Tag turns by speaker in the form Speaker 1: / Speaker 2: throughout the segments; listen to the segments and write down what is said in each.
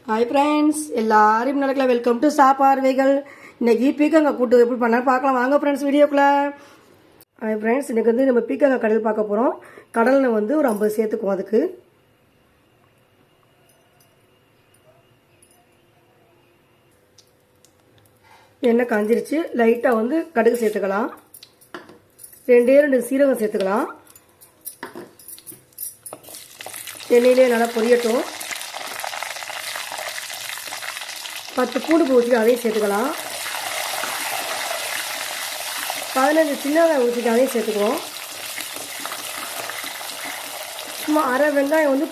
Speaker 1: Hi friends, எல்லாரும் நடக்கலாம். Welcome to சாப்பார்வைகள். இன்றைக்கி பீக்கங்காய் கூட்டு எப்படி பண்ணாலும் பார்க்கலாம். வாங்க ஃப்ரெண்ட்ஸ் வீடியோக்குள்ளே. ஹாய் ஃப்ரெண்ட்ஸ், இன்றைக்கி வந்து நம்ம பீக்கங்காய் கடல் பார்க்க போகிறோம். கடலில் வந்து ஒரு 50 சேர்த்துக்குவோம். அதுக்கு எண்ணெய் காஞ்சிருச்சு. லைட்டாக வந்து கடுகு சேர்த்துக்கலாம். 2 சீரகம் சேர்த்துக்கலாம். எண்ணெயிலே நல்லா பொரியட்டும். 10 பூண்டு ஊற்றிட்டு அதையும் சேர்த்துக்கலாம். 15 சின்ன வெங்காயம் ஊற்றிட்டு அதையும் சேர்த்துக்குவோம். சும்மா அரை வெங்காயம் வந்து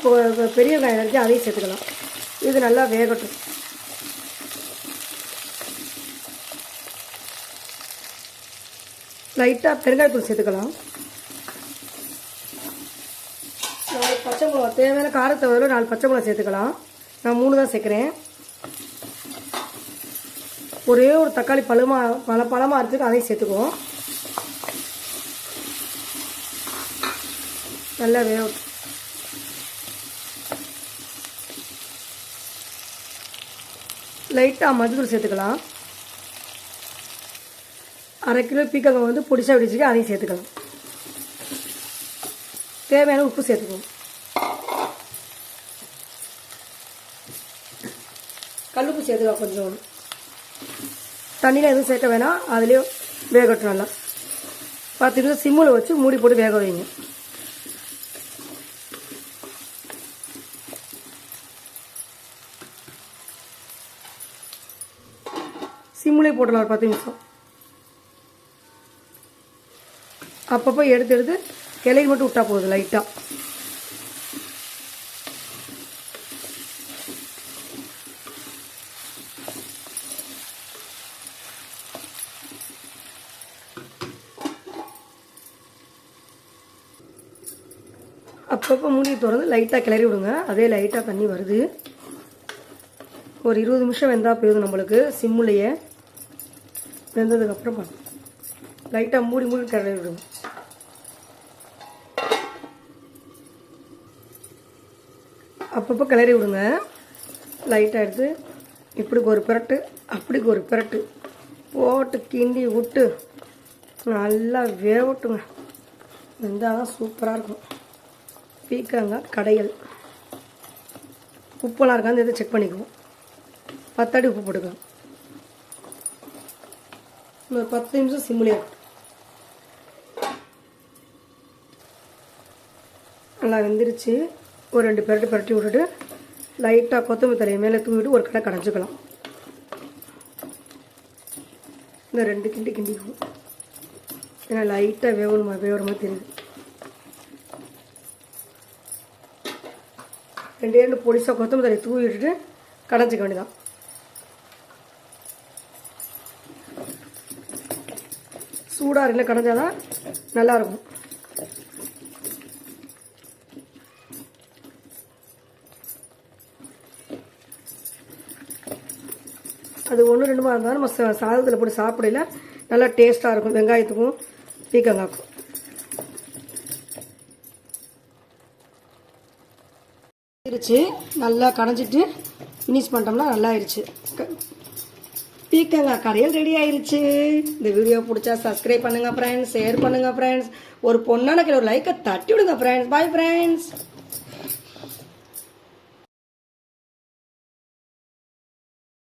Speaker 1: பெரிய வெங்காயம் இருக்கு, அதையும் சேர்த்துக்கலாம். இது நல்லா வேகட்டும். லைட்டாக பெருங்காயத்தூள் சேர்த்துக்கலாம். 4 பச்சை மிளகா, தேவையான காரத்தை வர 4 பச்சை மிளகா சேர்த்துக்கலாம். நான் 3 தான் சேர்க்குறேன். ஒரே ஒரு தக்காளி பழமாக இருக்குது, அதையும் சேர்த்துக்குவோம். நல்லா வேகும். லைட்டாக மஞ்சள் சேர்த்துக்கலாம். 1/2 கிலோ பீக்கங்காய் வந்து பொடிசா வச்சுட்டு அதையும் சேர்த்துக்கலாம். தேவையான உப்பு சேர்த்துக்குவோம். கல்லுப்பு சேர்த்துக்கலாம். கொஞ்சம் தண்ணியில் எதுவும் சேர்க்க வேணாம், அதுலேயே வேகட்டும். நல்லா 10 நிமிஷம் சிம்மில் வச்சு மூடி போட்டு வேக வைங்க. சிம்மிலே போட்டலாம் ஒரு 10 நிமிஷம். அப்பப்போ எடுத்து கிளறி மட்டும் விட்டா போகுது லைட்டாக. அப்பப்போ மூடி திறந்து லைட்டாக கிளறி விடுங்க. அதே லைட்டாக தண்ணி வருது. ஒரு 20 நிமிஷம் வெந்தால் போதும் நம்மளுக்கு. சிம்முலையே வெந்ததுக்கப்புறம் பண்ணணும். லைட்டாக மூடி கிளறி விடுங்க. அப்பப்போ கிளறி விடுங்க. லைட்டாக எடுத்து இப்படிக்கு ஒரு பிரட்டு அப்படிக்கு ஒரு பிரட்டு போட்டு கிண்டி விட்டு நல்லா வேகட்டுங்க. வெந்தால் தான் சூப்பராக இருக்கும் பீக்கங்காய் கடையல். உப்பெல்லாம் இருக்கான்னு எதை செக் பண்ணிக்குவோம். 10 அடி உப்பு போட்டுக்கலாம். ஒரு 10 நிமிஷம் சிம்மிலே நல்லா வெந்துருச்சு. ஒரு 2 பிரட்டி விட்டுட்டு லைட்டாக கொத்தமல்லி தழையை மேலே தூவிட்டு ஒரு கடை கடைஞ்சிக்கலாம். இந்த 2 கிண்டிக்குவோம். ஏன்னா லைட்டாக வேகிற மாதிரி தெரியுது. 2 பொடிசா கொத்தமல்லி தழையை தூவி விட்டுட்டு கடைஞ்சிக்க வேண்டியதான். சூடாக இருக்குல்ல, கடைஞ்சாதான் நல்லாயிருக்கும். அது 1-2 இருந்தாலும் நம்ம சாதத்தில் போட்டு சாப்பிடல நல்லா டேஸ்ட்டாக இருக்கும். வெங்காயத்துக்கும் பீக்கங்காய்க்கும் இருச்சு. நல்லா கடைஞ்சிட்டு ஃபினிஷ் பண்ணிட்டோம்னா நல்லா ஆயிடுச்சு. பீக்கங்காய் கடையில் ரெடி ஆயிடுச்சு. இந்த வீடியோ பிடிச்சா சப்ஸ்கிரைப் பண்ணுங்கள் ஃப்ரெண்ட்ஸ், ஷேர் பண்ணுங்கள் ஃப்ரெண்ட்ஸ். ஒரு பொண்ணான ஒரு லைக்கை தட்டி விடுங்க ஃப்ரெண்ட்ஸ். Bye friends.